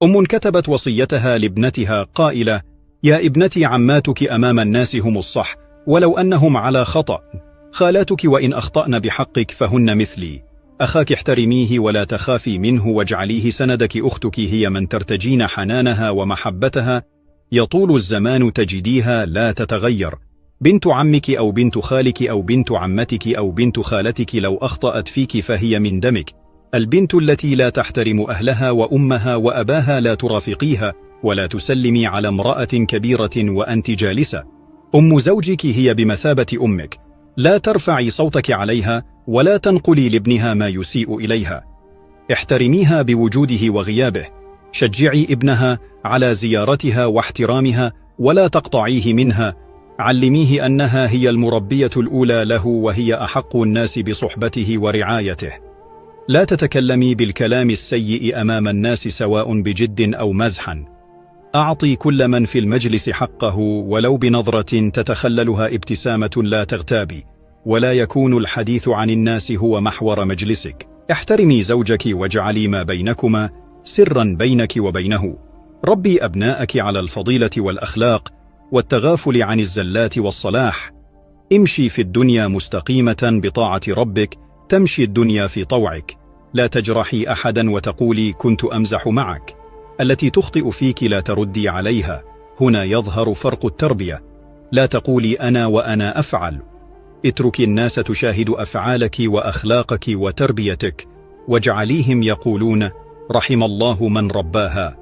أم كتبت وصيتها لابنتها قائلة: يا ابنتي، عماتك أمام الناس هم الصح ولو أنهم على خطأ، خالاتك وإن أخطأن بحقك فهن مثلي، أخاك احترميه ولا تخافي منه واجعليه سندك، أختك هي من ترتجين حنانها ومحبتها، يطول الزمان تجديها لا تتغير، بنت عمك أو بنت خالك أو بنت عمتك أو بنت خالتك لو أخطأت فيك فهي من دمك، البنت التي لا تحترم أهلها وأمها وأباها لا ترافقيها ولا تسلمي على امرأة كبيرة وأنت جالسة، أم زوجك هي بمثابة أمك، لا ترفعي صوتك عليها ولا تنقلي لابنها ما يسيء إليها، احترميها بوجوده وغيابه، شجعي ابنها على زيارتها واحترامها ولا تقطعيه منها، علميه أنها هي المربية الأولى له وهي أحق الناس بصحبته ورعايته، لا تتكلمي بالكلام السيء أمام الناس سواء بجد أو مزحا، أعطي كل من في المجلس حقه ولو بنظرة تتخللها ابتسامة، لا تغتابي ولا يكون الحديث عن الناس هو محور مجلسك، احترمي زوجك واجعلي ما بينكما سرا بينك وبينه، ربي أبناءك على الفضيلة والأخلاق والتغافل عن الزلات والصلاح، امشي في الدنيا مستقيمة بطاعة ربك تمشي الدنيا في طوعك، لا تجرحي أحدا وتقولي كنت أمزح معك، التي تخطئ فيك لا تردي عليها، هنا يظهر فرق التربية، لا تقولي أنا وأنا أفعل، اتركي الناس تشاهد أفعالك وأخلاقك وتربيتك، واجعليهم يقولون رحم الله من رباها.